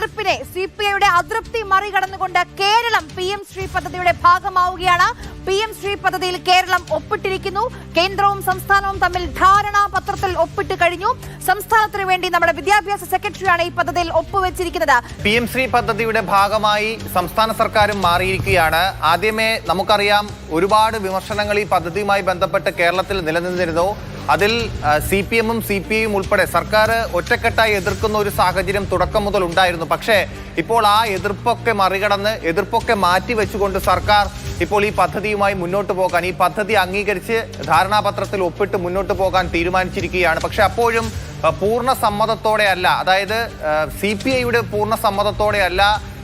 എതിർപ്പിനെ സിപിഐയുടെ അതൃപ്തി മറികടന്നുകൊണ്ട് കേരളം PM ശ്രീ പദ്ധതിയുടെ ഭാഗമാവുകയാണ്. PM ശ്രീ പദ്ധതിയിൽ കേരളം ഒപ്പിട്ടിരിക്കുന്നു. കേന്ദ്രവും സംസ്ഥാനവും തമ്മിൽ ധാരണാപത്രത്തിൽ ഒപ്പിട്ട് കഴിഞ്ഞു. സംസ്ഥാനത്തിന് വേണ്ടി നമ്മുടെ വിദ്യാഭ്യാസ സെക്രട്ടറിയാണ് ഈ പദ്ധതിയിൽ ഒപ്പുവെച്ചിരിക്കുന്നത്. PM ശ്രീ പദ്ധതിയുടെ ഭാഗമായി സംസ്ഥാന സർക്കാരും മാറിയിരിക്കുകയാണ്. ആദ്യമേ നമുക്കറിയാം ഒരുപാട് വിമർശനങ്ങൾ ഈ പദ്ധതിയുമായി ബന്ധപ്പെട്ട് കേരളത്തിൽ നിലനിന്നിരുന്നു. അതിൽ CPM-ഉം CPI-യും ഉൾപ്പെടെ സർക്കാർ ഒറ്റക്കെട്ടായി എതിർക്കുന്ന ഒരു സാഹചര്യം തുടക്കം മുതൽ ഉണ്ടായിരുന്നു. പക്ഷേ ഇപ്പോൾ ആ എതിർപ്പൊക്കെ മറികടന്ന് എതിർപ്പൊക്കെ മാറ്റിവെച്ചുകൊണ്ട് സർക്കാർ ഇപ്പോൾ ഈ പദ്ധതിയുമായി മുന്നോട്ട് പോകാൻ, ഈ പദ്ധതി അംഗീകരിച്ച് ധാരണാപത്രത്തിൽ ഒപ്പിട്ട് മുന്നോട്ട് പോകാൻ തീരുമാനിച്ചിരിക്കുകയാണ്. പക്ഷെ അപ്പോഴും പൂർണ്ണ സമ്മതത്തോടെ അല്ല, അതായത് CPI-യുടെ പൂർണ്ണ സമ്മതത്തോടെ അല്ല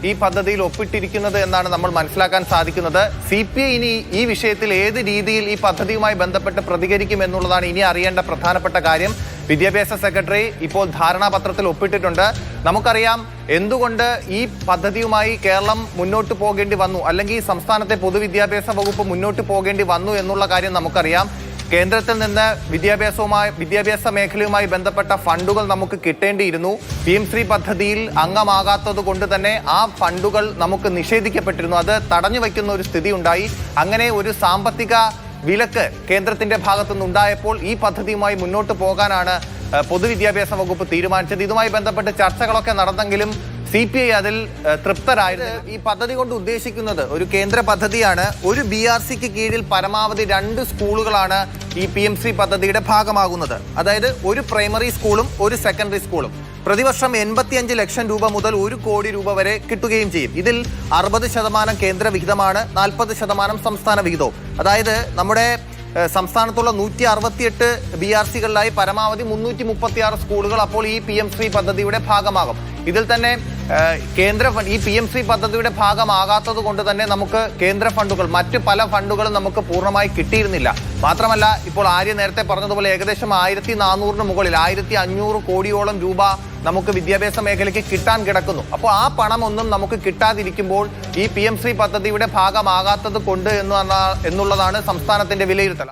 ഈ പദ്ധതിയിൽ ഒപ്പിട്ടിരിക്കുന്നത് എന്നാണ് നമ്മൾ മനസ്സിലാക്കാൻ സാധിക്കുന്നത്. CPI ഇനി ഈ വിഷയത്തിൽ ഏത് രീതിയിൽ ഈ പദ്ധതിയുമായി ബന്ധപ്പെട്ട് പ്രതികരിക്കും എന്നുള്ളതാണ് ഇനി അറിയേണ്ട പ്രധാനപ്പെട്ട കാര്യം. വിദ്യാഭ്യാസ സെക്രട്ടറി ഇപ്പോൾ ധാരണാപത്രത്തിൽ ഒപ്പിട്ടിട്ടുണ്ട്. നമുക്കറിയാം എന്തുകൊണ്ട് ഈ പദ്ധതിയുമായി കേരളം മുന്നോട്ട് പോകേണ്ടി വന്നു, അല്ലെങ്കിൽ സംസ്ഥാനത്തെ പൊതുവിദ്യാഭ്യാസ വകുപ്പ് മുന്നോട്ട് പോകേണ്ടി വന്നു എന്നുള്ള കാര്യം നമുക്കറിയാം. കേന്ദ്രത്തിൽ നിന്ന് വിദ്യാഭ്യാസ മേഖലയുമായി ബന്ധപ്പെട്ട ഫണ്ടുകൾ നമുക്ക് കിട്ടേണ്ടിയിരുന്നു. PM ശ്രീ പദ്ധതിയിൽ അംഗമാകാത്തത് കൊണ്ട് തന്നെ ആ ഫണ്ടുകൾ നമുക്ക് നിഷേധിക്കപ്പെട്ടിരുന്നു. അത് തടഞ്ഞു വയ്ക്കുന്ന ഒരു സ്ഥിതി ഉണ്ടായി. അങ്ങനെ ഒരു സാമ്പത്തിക വിലക്ക് കേന്ദ്രത്തിന്റെ ഭാഗത്തുനിന്നുണ്ടായപ്പോൾ ഈ പദ്ധതിയുമായി മുന്നോട്ട് പോകാനാണ് പൊതുവിദ്യാഭ്യാസ വകുപ്പ് തീരുമാനിച്ചത്. ഇതുമായി ബന്ധപ്പെട്ട് ചർച്ചകളൊക്കെ നടന്നെങ്കിലും CPI അതിൽ തൃപ്തരായിരുന്നു. ഈ പദ്ധതി കൊണ്ട് ഉദ്ദേശിക്കുന്നത് ഒരു കേന്ദ്ര പദ്ധതിയാണ്. ഒരു BRCക്ക് കീഴിൽ പരമാവധി 2 സ്കൂളുകളാണ് ഈ PM ശ്രീ പദ്ധതിയുടെ ഭാഗമാകുന്നത്. അതായത് ഒരു പ്രൈമറി സ്കൂളും ഒരു സെക്കൻഡറി സ്കൂളും. പ്രതിവർഷം 85 ലക്ഷം രൂപ മുതൽ 1 കോടി രൂപ വരെ കിട്ടുകയും ചെയ്യും. ഇതിൽ 60% കേന്ദ്ര വിഹിതമാണ്, 40% സംസ്ഥാന വിഹിതവും. അതായത് നമ്മുടെ സംസ്ഥാനത്തുള്ള 168 BRCകളിലായി പരമാവധി 336 സ്കൂളുകൾ അപ്പോൾ ഈ PM ശ്രീ പദ്ധതിയുടെ ഭാഗമാകും. ഇതിൽ തന്നെ ഈ PM ശ്രീ പദ്ധതിയുടെ ഭാഗമാകാത്തത് കൊണ്ട് തന്നെ നമുക്ക് കേന്ദ്ര ഫണ്ടുകൾ, മറ്റ് പല ഫണ്ടുകളും നമുക്ക് പൂർണ്ണമായി കിട്ടിയിരുന്നില്ല. മാത്രമല്ല ഇപ്പോൾ ആര്യ നേരത്തെ പറഞ്ഞതുപോലെ ഏകദേശം 1400-ന് മുകളിൽ 1500 കോടിയോളം രൂപ നമുക്ക് വിദ്യാഭ്യാസ മേഖലയ്ക്ക് കിട്ടാൻ കിടക്കുന്നു. അപ്പോൾ ആ പണമൊന്നും നമുക്ക് കിട്ടാതിരിക്കുമ്പോൾ ഈ PM ശ്രീ പദ്ധതിയുടെ ഭാഗമാകാത്തത് കൊണ്ട് എന്നുള്ളതാണ് സംസ്ഥാനത്തിന്റെ വിലയിരുത്തൽ.